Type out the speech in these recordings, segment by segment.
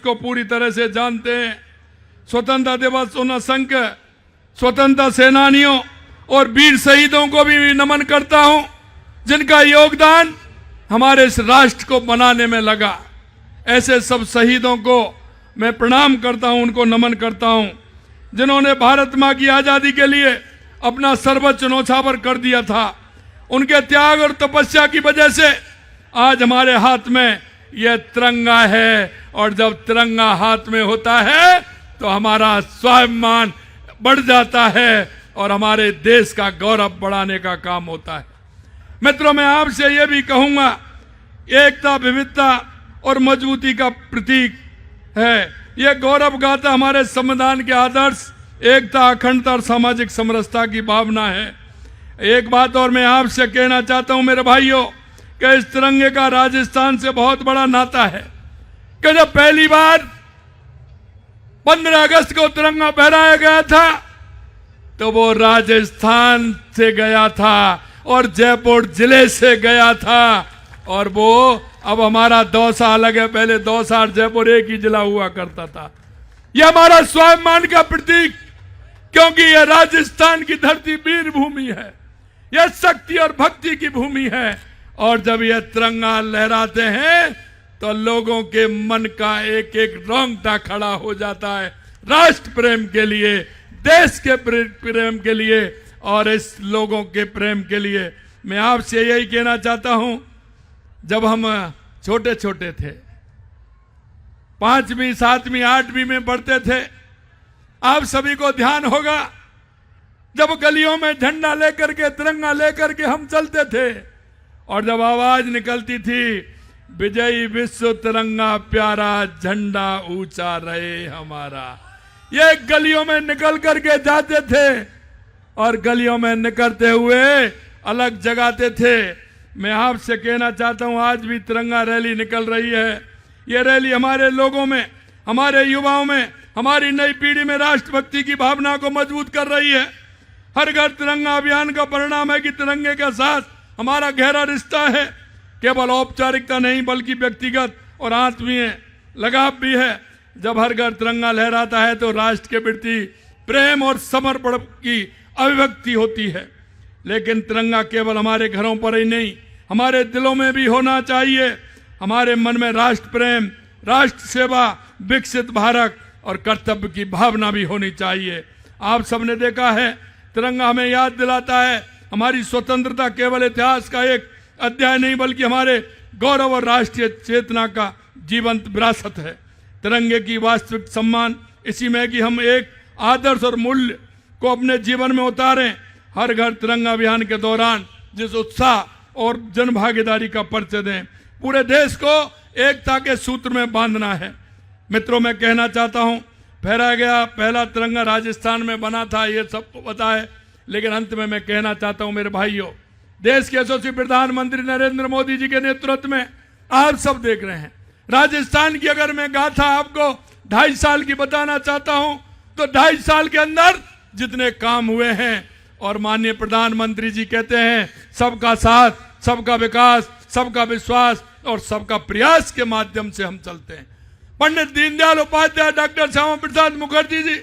उसको पूरी तरह से जानते हैं। स्वतंत्रता दिवस उन असंख्य स्वतंत्रता सेनानियों और वीर शहीदों को भी नमन करता हूं, जिनका योगदान हमारे इस राष्ट्र को बनाने में लगा। ऐसे सब शहीदों को मैं प्रणाम करता हूं, उनको नमन करता हूं, जिन्होंने भारत मां की आजादी के लिए अपना सर्वोच्च न्योछावर कर दिया था। उनके त्याग और तपस्या की वजह से आज हमारे हाथ में यह तिरंगा है, और जब तिरंगा हाथ में होता है तो हमारा स्वाभिमान बढ़ जाता है और हमारे देश का गौरव बढ़ाने का काम होता है। मित्रों, मैं आपसे यह भी कहूंगा, एकता विविधता और मजबूती का प्रतीक है। यह गौरव गाथा हमारे संविधान के आदर्श, एकता, अखंडता और सामाजिक समरसता की भावना है। एक बात और मैं आपसे कहना चाहता हूं मेरे भाइयों, कि इस तिरंगे का राजस्थान से बहुत बड़ा नाता है। कि जब पहली बार 15 अगस्त को तिरंगा फहराया गया था तो वो राजस्थान से गया था और जयपुर जिले से गया था, और वो अब हमारा दौसा अलग है, पहले दौसा और जयपुर एक ही जिला हुआ करता था। यह हमारा स्वाभिमान का प्रतीक, क्योंकि यह राजस्थान की धरती वीर भूमि है, यह शक्ति और भक्ति की भूमि है। और जब यह तिरंगा लहराते हैं तो लोगों के मन का एक एक रोंगटा खड़ा हो जाता है, राष्ट्र प्रेम के लिए, देश के प्रेम के लिए और इस लोगों के प्रेम के लिए। मैं आपसे यही कहना चाहता हूं, जब हम छोटे छोटे थे, 5वीं 7वीं 8वीं में पढ़ते थे, आप सभी को ध्यान होगा जब गलियों में झंडा लेकर के, तिरंगा लेकर के हम चलते थे, और जब आवाज निकलती थी, विजयी विश्व तिरंगा प्यारा, झंडा ऊंचा रहे हमारा, ये गलियों में निकल करके जाते थे और गलियों में निकलते हुए अलग जगाते थे। मैं आपसे कहना चाहता हूं, आज भी तिरंगा रैली निकल रही है। ये रैली हमारे लोगों में, हमारे युवाओं में, हमारी नई पीढ़ी में राष्ट्रभक्ति की भावना को मजबूत कर रही है। हर घर तिरंगा अभियान का परिणाम है कि तिरंगे के साथ हमारा गहरा रिश्ता है। केवल औपचारिकता नहीं बल्कि व्यक्तिगत और आत्मीय लगाव भी है। जब हर घर तिरंगा लहराता है तो राष्ट्र के प्रति प्रेम और समर्पण की अभिव्यक्ति होती है। लेकिन तिरंगा केवल हमारे घरों पर ही नहीं, हमारे दिलों में भी होना चाहिए। हमारे मन में राष्ट्र प्रेम, राष्ट्र सेवा, विकसित भारत और कर्तव्य की भावना भी होनी चाहिए। आप सबने देखा है, तिरंगा हमें याद दिलाता है हमारी स्वतंत्रता केवल इतिहास का एक अध्याय नहीं बल्कि हमारे गौरव और राष्ट्रीय चेतना का जीवंत विरासत है। तिरंगे की वास्तविक सम्मान इसी में कि हम एक आदर्श और मूल्य को अपने जीवन में उतारें। हर घर तिरंगा अभियान के दौरान जिस उत्साह और जन भागीदारी का परिचय दें, पूरे देश को एकता के सूत्र में बांधना है। मित्रों, मैं कहना चाहता हूं, फहराया गया पहला तिरंगा राजस्थान में बना था, ये सबको पता है। लेकिन अंत में मैं कहना चाहता हूं मेरे भाइयों, देश के यशस्वी प्रधानमंत्री नरेंद्र मोदी जी के नेतृत्व में आप सब देख रहे हैं, राजस्थान की अगर मैं गाथा आपको 2.5 साल की बताना चाहता हूं तो 2.5 साल के अंदर जितने काम हुए हैं, और माननीय प्रधानमंत्री जी कहते हैं सबका साथ, सबका विकास, सबका विश्वास और सबका प्रयास के माध्यम से हम चलते हैं। पंडित दीनदयाल उपाध्याय, डॉक्टर श्यामा प्रसाद मुखर्जी जी,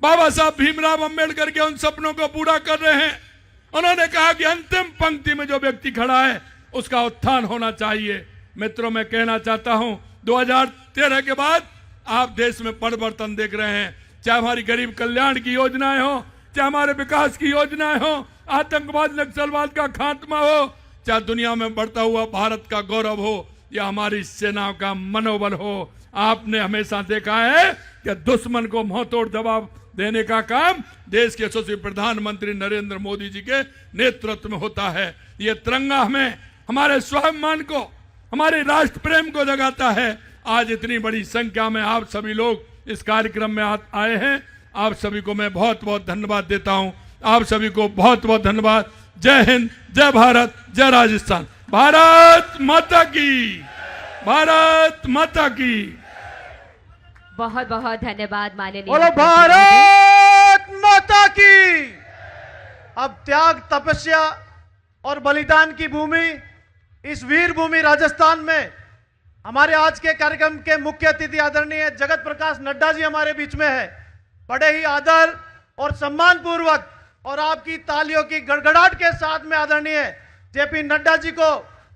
बाबा साहब भीमराव अंबेडकर के उन सपनों को पूरा कर रहे हैं। उन्होंने कहा कि अंतिम पंक्ति में जो व्यक्ति खड़ा है उसका उत्थान होना चाहिए। मित्रों, मैं कहना चाहता हूं 2013 के बाद आप देश में परिवर्तन देख रहे हैं, चाहे हमारी गरीब कल्याण की योजनाएं हो, चाहे हमारे विकास की योजनाएं हो, आतंकवाद नक्सलवाद का खात्मा हो, चाहे दुनिया में बढ़ता हुआ भारत का गौरव हो या हमारी सेनाओं का मनोबल हो। आपने हमेशा देखा है कि दुश्मन को मुंहतोड़ जवाब देने का काम देश के यशस्वी प्रधानमंत्री नरेंद्र मोदी जी के नेतृत्व में होता है। ये तिरंगा हमें, हमारे स्वाभिमान को, हमारे राष्ट्र प्रेम को जगाता है। आज इतनी बड़ी संख्या में आप सभी लोग इस कार्यक्रम में आए हैं, आप सभी को मैं बहुत बहुत धन्यवाद देता हूं। आप सभी को बहुत बहुत धन्यवाद। जय हिंद, जय भारत, जय राजस्थान। भारत माता की, भारत माता की। बहुत बहुत धन्यवाद माननीय। बोलो भारत माता की। अब त्याग, तपस्या और बलिदान की भूमि, इस वीर भूमि राजस्थान में हमारे आज के कार्यक्रम के मुख्य अतिथि आदरणीय जगत प्रकाश नड्डा जी हमारे बीच में है। बड़े ही आदर और सम्मान पूर्वक और आपकी तालियों की गड़गड़ाहट के साथ में आदरणीय जेपी नड्डा जी को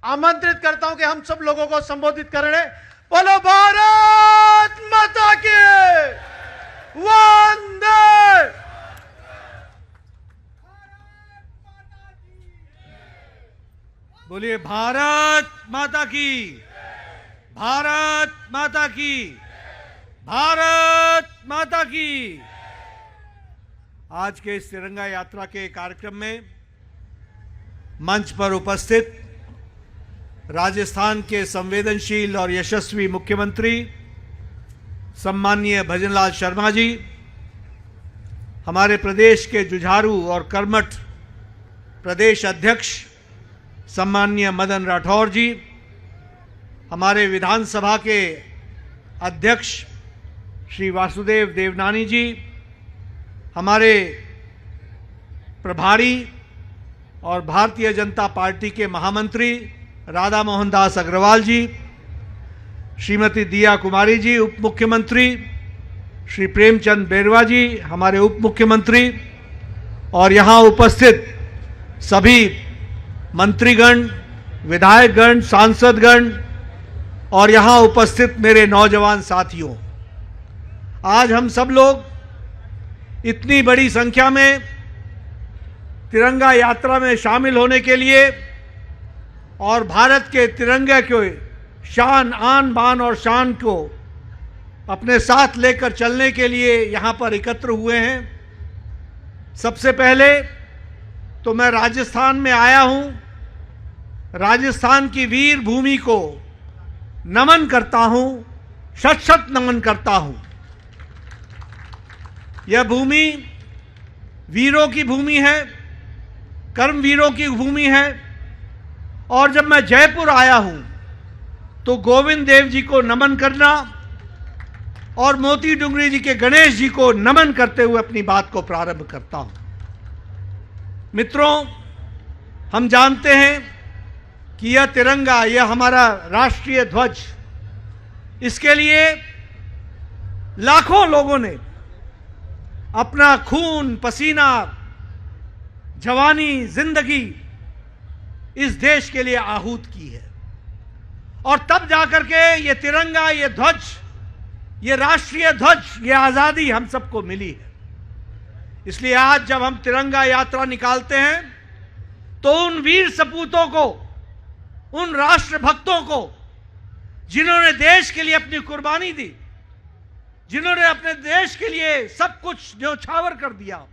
आमंत्रित करता हूं कि हम सब लोगों को संबोधित करें। बोलो भारत माता की वंदे। बोलिए भारत माता की, भारत माता की, भारत माता की। आज के इस तिरंगा यात्रा के कार्यक्रम में मंच पर उपस्थित राजस्थान के संवेदनशील और यशस्वी मुख्यमंत्री सम्माननीय भजनलाल शर्मा जी, हमारे प्रदेश के जुझारू और कर्मठ प्रदेश अध्यक्ष सम्माननीय मदन राठौर जी, हमारे विधानसभा के अध्यक्ष श्री वासुदेव देवनानी जी, हमारे प्रभारी और भारतीय जनता पार्टी के महामंत्री राधा मोहन दास अग्रवाल जी, श्रीमती दिया कुमारी जी उप मुख्यमंत्री, श्री प्रेमचंद बेरवा जी हमारे उप मुख्यमंत्री, और यहाँ उपस्थित सभी मंत्रीगण, विधायकगण, सांसदगण और यहाँ उपस्थित मेरे नौजवान साथियों, आज हम सब लोग इतनी बड़ी संख्या में तिरंगा यात्रा में शामिल होने के लिए और भारत के तिरंगे के शान, आन बान और शान को अपने साथ लेकर चलने के लिए यहाँ पर एकत्र हुए हैं। सबसे पहले तो मैं राजस्थान में आया हूँ, राजस्थान की वीर भूमि को नमन करता हूँ, शत शत नमन करता हूँ। यह भूमि वीरों की भूमि है, कर्मवीरों की भूमि है। और जब मैं जयपुर आया हूं तो गोविंद देव जी को नमन करना और मोती डुंगरी जी के गणेश जी को नमन करते हुए अपनी बात को प्रारंभ करता हूं। मित्रों, हम जानते हैं कि यह तिरंगा, यह हमारा राष्ट्रीय ध्वज, इसके लिए लाखों लोगों ने अपना खून, पसीना, जवानी, जिंदगी इस देश के लिए आहूत की है। और तब जाकर के ये तिरंगा, ये ध्वज, ये राष्ट्रीय ध्वज, ये आजादी हम सबको मिली है। इसलिए आज जब हम तिरंगा यात्रा निकालते हैं तो उन वीर सपूतों को, उन राष्ट्रभक्तों को जिन्होंने देश के लिए अपनी कुर्बानी दी, जिन्होंने अपने देश के लिए सब कुछ न्यौछावर कर दिया,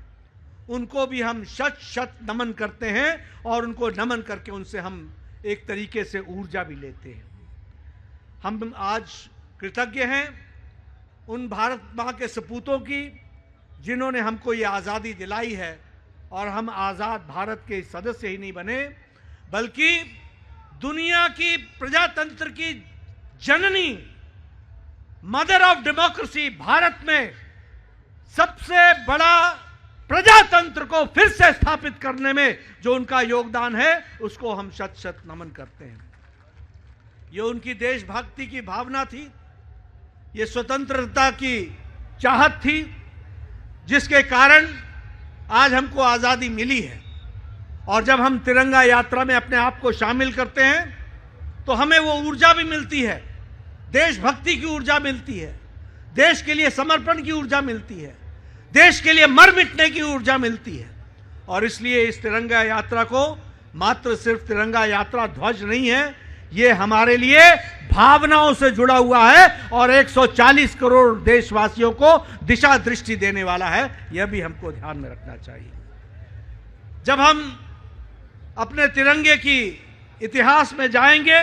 उनको भी हम शत शत नमन करते हैं और उनको नमन करके उनसे हम एक तरीके से ऊर्जा भी लेते हैं। हम आज कृतज्ञ हैं उन भारत मां के सपूतों की जिन्होंने हमको ये आज़ादी दिलाई है और हम आज़ाद भारत के सदस्य ही नहीं बने बल्कि दुनिया की प्रजातंत्र की जननी, मदर ऑफ डेमोक्रेसी भारत में सबसे बड़ा प्रजातंत्र को फिर से स्थापित करने में जो उनका योगदान है उसको हम शत शत नमन करते हैं। ये उनकी देशभक्ति की भावना थी, ये स्वतंत्रता की चाहत थी, जिसके कारण आज हमको आजादी मिली है। और जब हम तिरंगा यात्रा में अपने आप को शामिल करते हैं तो हमें वो ऊर्जा भी मिलती है, देशभक्ति की ऊर्जा मिलती है, देश के लिए समर्पण की ऊर्जा मिलती है, देश के लिए मर मिटने की ऊर्जा मिलती है। और इसलिए इस तिरंगा यात्रा को मात्र सिर्फ तिरंगा यात्रा ध्वज नहीं है, ये हमारे लिए भावनाओं से जुड़ा हुआ है और 140 करोड़ देशवासियों को दिशा दृष्टि देने वाला है। यह भी हमको ध्यान में रखना चाहिए। जब हम अपने तिरंगे की इतिहास में जाएंगे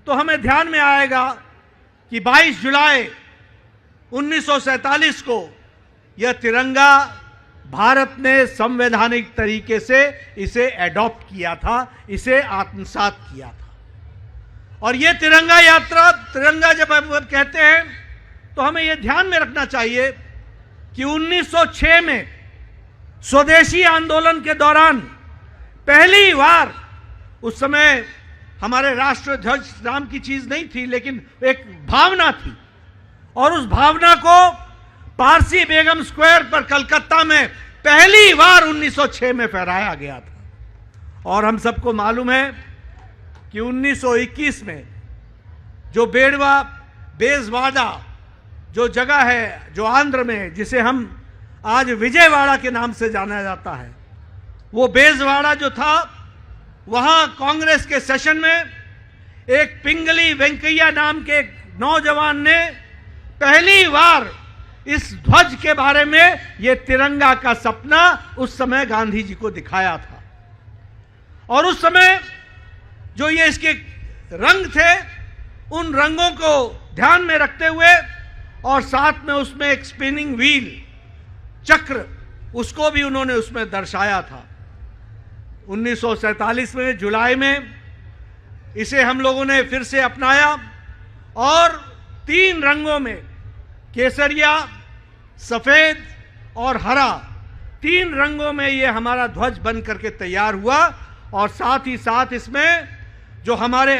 तो हमें ध्यान में आएगा कि 22 जुलाई 1947 को यह तिरंगा भारत ने संवैधानिक तरीके से इसे एडॉप्ट किया था, इसे आत्मसात किया था। और यह तिरंगा यात्रा, तिरंगा जब हम कहते हैं तो हमें यह ध्यान में रखना चाहिए कि 1906 में स्वदेशी आंदोलन के दौरान पहली बार, उस समय हमारे राष्ट्र ध्वज नाम की चीज नहीं थी, लेकिन एक भावना थी। और उस भावना को पारसी बेगम स्क्वायर पर कलकत्ता में पहली बार 1906 में फहराया गया था। और हम सबको मालूम है कि 1921 में जो बेड़वा बेजवाड़ा जो जगह है, जो आंध्र में, जिसे हम आज विजयवाड़ा के नाम से जाना जाता है, वो बेजवाड़ा जो था, वहां कांग्रेस के सेशन में एक पिंगली वेंकैया नाम के एक नौजवान ने पहली बार इस ध्वज के बारे में, ये तिरंगा का सपना उस समय गांधी जी को दिखाया था। और उस समय जो ये इसके रंग थे, उन रंगों को ध्यान में रखते हुए और साथ में उसमें एक स्पिनिंग व्हील चक्र, उसको भी उन्होंने उसमें दर्शाया था। 1947 में जुलाई में इसे हम लोगों ने फिर से अपनाया और 3 रंगों में, केसरिया, सफेद और हरा, 3 रंगों में ये हमारा ध्वज बन करके तैयार हुआ। और साथ ही साथ इसमें जो हमारे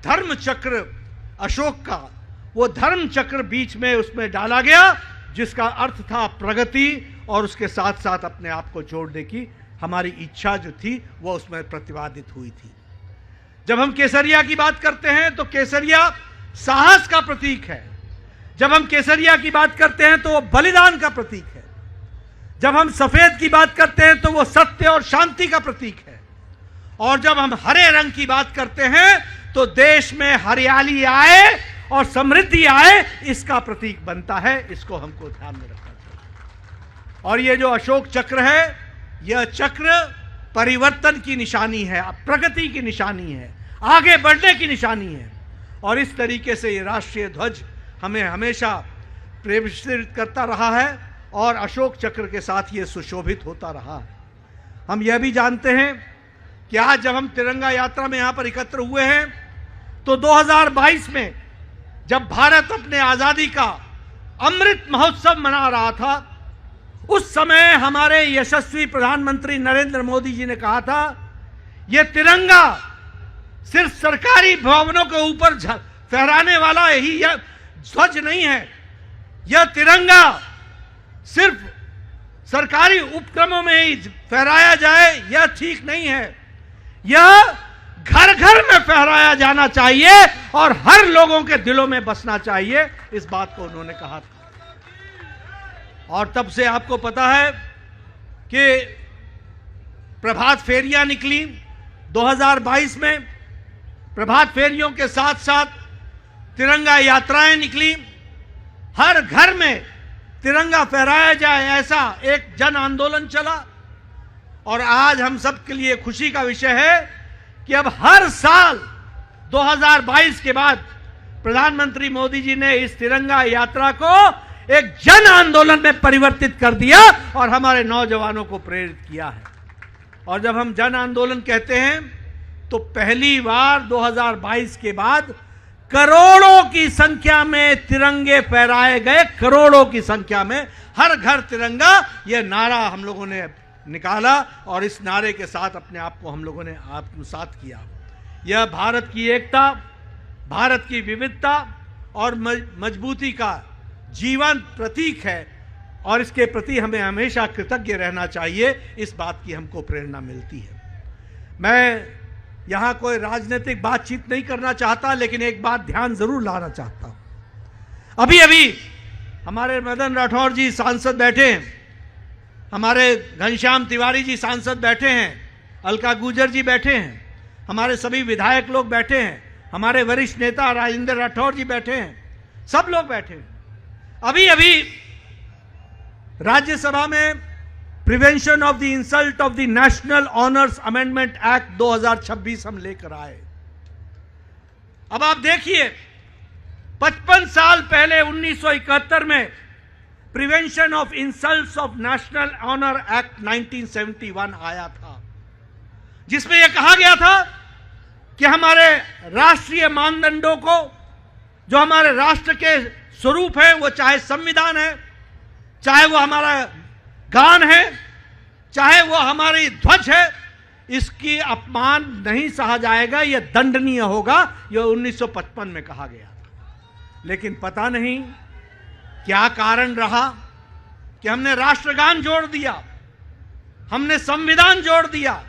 धर्म चक्र अशोक का, वो धर्म चक्र बीच में उसमें डाला गया, जिसका अर्थ था प्रगति, और उसके साथ साथ अपने आप को जोड़ने की हमारी इच्छा जो थी वो उसमें प्रतिपादित हुई थी। जब हम केसरिया की बात करते हैं तो केसरिया साहस का प्रतीक है। जब हम केसरिया की बात करते हैं तो वो बलिदान का प्रतीक है। जब हम सफेद की बात करते हैं तो वो सत्य और शांति का प्रतीक है। और जब हम हरे रंग की बात करते हैं तो देश में हरियाली आए और समृद्धि आए, इसका प्रतीक बनता है। इसको हमको ध्यान में रखना चाहिए। और ये जो अशोक चक्र है, यह चक्र परिवर्तन की निशानी है, प्रगति की निशानी है, आगे बढ़ने की निशानी है। और इस तरीके से ये राष्ट्रीय ध्वज हमें हमेशा प्रेरित करता रहा है और अशोक चक्र के साथ ये सुशोभित होता रहा है। हम यह भी जानते हैं कि आज जब हम तिरंगा यात्रा में यहां पर एकत्र हुए हैं तो 2022 में जब भारत अपने आजादी का अमृत महोत्सव मना रहा था, उस समय हमारे यशस्वी प्रधानमंत्री नरेंद्र मोदी जी ने कहा था, यह तिरंगा सिर्फ सरकारी भवनों के ऊपर फहराने वाला ही यह ध्वज नहीं है। यह तिरंगा सिर्फ सरकारी उपक्रमों में ही फहराया जाए, यह ठीक नहीं है। यह घर घर में फहराया जाना चाहिए और हर लोगों के दिलों में बसना चाहिए। इस बात को उन्होंने कहा था। और तब से आपको पता है कि प्रभात फेरियां निकली 2022 में। प्रभात फेरियों के साथ साथ तिरंगा यात्राएं निकली। हर घर में तिरंगा फहराया जाए, ऐसा एक जन आंदोलन चला। और आज हम सब के लिए खुशी का विषय है कि अब हर साल 2022 के बाद प्रधानमंत्री मोदी जी ने इस तिरंगा यात्रा को एक जन आंदोलन में परिवर्तित कर दिया और हमारे नौजवानों को प्रेरित किया है। और जब हम जन आंदोलन कहते हैं तो पहली बार 2022 के बाद करोड़ों की संख्या में तिरंगे फहराए गए। करोड़ों की संख्या में हर घर तिरंगा, यह नारा हम लोगों ने निकाला और इस नारे के साथ अपने आप को हम लोगों ने आत्मसात किया। यह भारत की एकता, भारत की विविधता और मजबूती का जीवंत प्रतीक है और इसके प्रति हमें हमेशा कृतज्ञ रहना चाहिए। इस बात की हमको प्रेरणा मिलती है। मैं यहां कोई राजनीतिक बातचीत नहीं करना चाहता, लेकिन एक बात ध्यान जरूर लाना चाहता हूं। अभी अभी हमारे मदन राठौर जी सांसद बैठे हैं, हमारे घनश्याम तिवारी जी सांसद बैठे हैं, अलका गुर्जर जी बैठे हैं, हमारे सभी विधायक लोग बैठे हैं, हमारे वरिष्ठ नेता राजेंद्र राठौर जी बैठे हैं, सब लोग बैठे हैं। अभी अभी राज्यसभा में prevention of the insult of the national honours amendment act 2026 हम लेकर आए। अब आप देखिए, 55 साल पहले 1971 में prevention of insults of national honour act 1971 आया था, जिसमें यह कहा गया था कि हमारे राष्ट्रीय मानदंडों को, जो हमारे राष्ट्र के स्वरूप है, वो चाहे संविधान है, चाहे वो हमारा गान है, चाहे वो हमारी ध्वज है, इसकी अपमान नहीं सहा जाएगा, यह दंडनीय होगा। यह 1955 में कहा गया था। लेकिन पता नहीं क्या कारण रहा कि हमने राष्ट्रगान जोड़ दिया, हमने संविधान जोड़ दिया,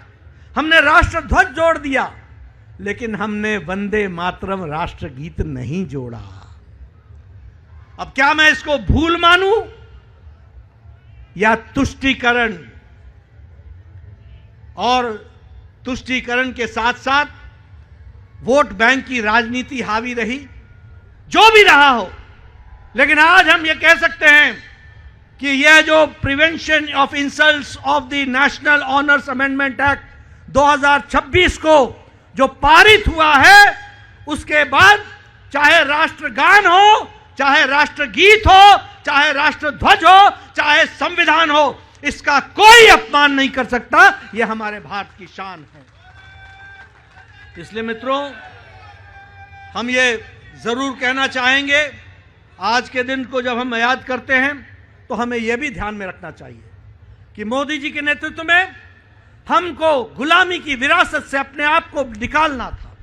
हमने राष्ट्रध्वज जोड़ दिया, लेकिन हमने वंदे मातरम राष्ट्रगीत नहीं जोड़ा। अब क्या मैं इसको भूल मानूं या तुष्टीकरण? और तुष्टीकरण के साथ साथ वोट बैंक की राजनीति हावी रही। जो भी रहा हो, लेकिन आज हम ये कह सकते हैं कि यह जो prevention of insults of the national honours amendment act 2026 को जो पारित हुआ है, उसके बाद चाहे राष्ट्रगान हो, चाहे राष्ट्रगीत हो, चाहे राष्ट्रध्वज हो, चाहे संविधान हो, इसका कोई अपमान नहीं कर सकता। यह हमारे भारत की शान है। इसलिए मित्रों, हम ये जरूर कहना चाहेंगे, आज के दिन को जब हम याद करते हैं तो हमें यह भी ध्यान में रखना चाहिए कि मोदी जी के नेतृत्व में हमको गुलामी की विरासत से अपने आप को निकालना था,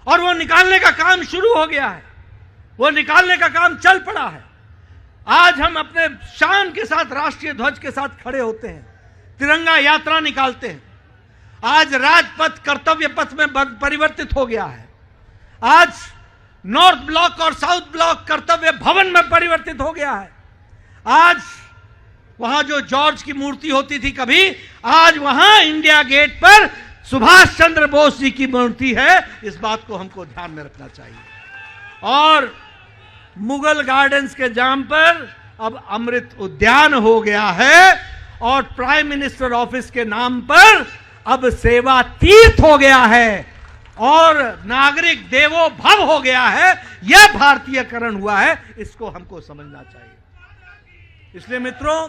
और वो निकालने का काम शुरू हो गया है। वो निकालने का काम चल पड़ा है। आज हम अपने शान के साथ राष्ट्रीय ध्वज के साथ खड़े होते हैं, तिरंगा यात्रा निकालते हैं। आज राजपथ कर्तव्य पथ में परिवर्तित हो गया है। आज नॉर्थ ब्लॉक और साउथ ब्लॉक कर्तव्य भवन में परिवर्तित हो गया है। आज वहां जो जॉर्ज की मूर्ति होती थी कभी, आज वहां इंडिया गेट पर सुभाष चंद्र बोस जी की मूर्ति है। इस बात को हमको ध्यान में रखना चाहिए। और मुगल गार्डन्स के जाम पर अब अमृत उद्यान हो गया है, और प्राइम मिनिस्टर ऑफिस के नाम पर अब सेवा तीर्थ हो गया है, और नागरिक देवो भव हो गया है। यह भारतीयकरण हुआ है, इसको हमको समझना चाहिए। इसलिए मित्रों,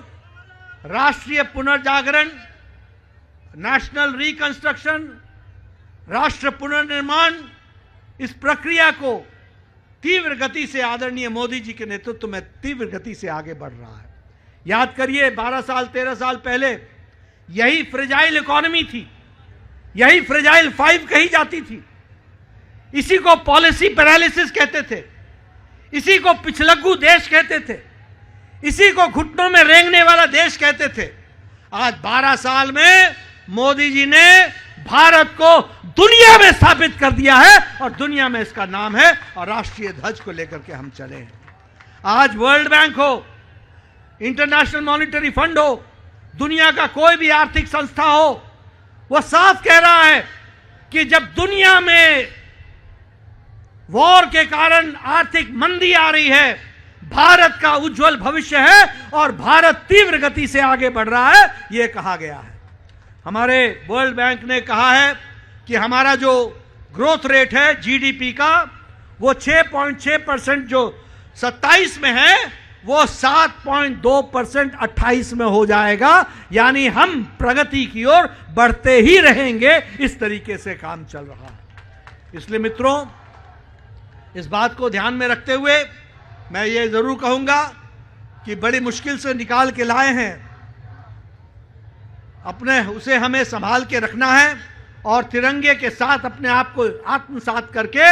राष्ट्रीय पुनर्जागरण, नेशनल रिकंस्ट्रक्शन, राष्ट्र पुनर्निर्माण, इस प्रक्रिया को तीव्र गति से आदरणीय मोदी जी के नेतृत्व में तीव्र गति से आगे बढ़ रहा है। याद करिए, 12 साल 13 साल पहले यही फ्रेजाइल इकोनॉमी थी, यही फ्रेजाइल 5 कही जाती थी। इसी को पॉलिसी पैरालिसिस कहते थे, इसी को पिछलग्गू देश कहते थे, इसी को घुटनों में रेंगने वाला देश कहते थे। आज 12 साल में मोदी जी ने भारत को दुनिया में स्थापित कर दिया है, और दुनिया में इसका नाम है, और राष्ट्रीय ध्वज को लेकर के हम चले हैं। आज वर्ल्ड बैंक हो, इंटरनेशनल मॉनिटरी फंड हो, दुनिया का कोई भी आर्थिक संस्था हो, वह साफ कह रहा है कि जब दुनिया में वॉर के कारण आर्थिक मंदी आ रही है, भारत का उज्जवल भविष्य है, और भारत तीव्र गति से आगे बढ़ रहा है, यह कहा गया है। हमारे वर्ल्ड बैंक ने कहा है कि हमारा जो ग्रोथ रेट है जीडीपी का, वो 6.6% जो 27 में है, वो 7.2% 28 में हो जाएगा। यानी हम प्रगति की ओर बढ़ते ही रहेंगे। इस तरीके से काम चल रहा है। इसलिए मित्रों, इस बात को ध्यान में रखते हुए मैं ये जरूर कहूंगा कि बड़ी मुश्किल से निकाल के लाए हैं, अपने उसे हमें संभाल के रखना है, और तिरंगे के साथ अपने आप को आत्मसात करके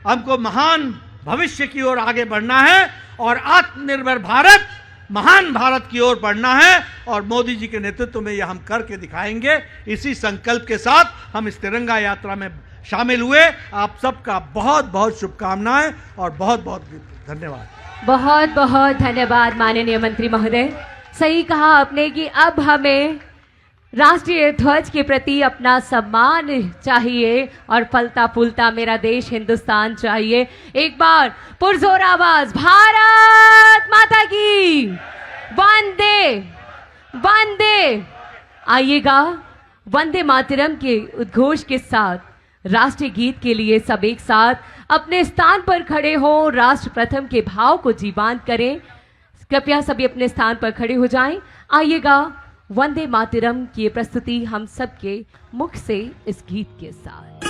हमको महान भविष्य की ओर आगे बढ़ना है, और आत्मनिर्भर भारत, महान भारत की ओर बढ़ना है। और मोदी जी के नेतृत्व में यह हम करके दिखाएंगे। इसी संकल्प के साथ हम इस तिरंगा यात्रा में शामिल हुए। आप सबका बहुत बहुत शुभकामनाएं और बहुत बहुत धन्यवाद। बहुत बहुत धन्यवाद माननीय मंत्री महोदय। सही कहा आपने कि अब हमें राष्ट्रीय ध्वज के प्रति अपना सम्मान चाहिए, और फलता फूलता मेरा देश हिंदुस्तान चाहिए। एक बार पुरजोर आवाज, भारत माता की, वंदे वंदे। आइएगा, वंदे मातरम के उद्घोष के साथ राष्ट्रीय गीत के लिए सब एक साथ अपने स्थान पर खड़े हो, राष्ट्र प्रथम के भाव को जीवंत करें। कृपया सभी अपने स्थान पर खड़े हो जाएं। आइएगा, वंदे मातरम की प्रस्तुति हम सबके मुख से इस गीत के साथ।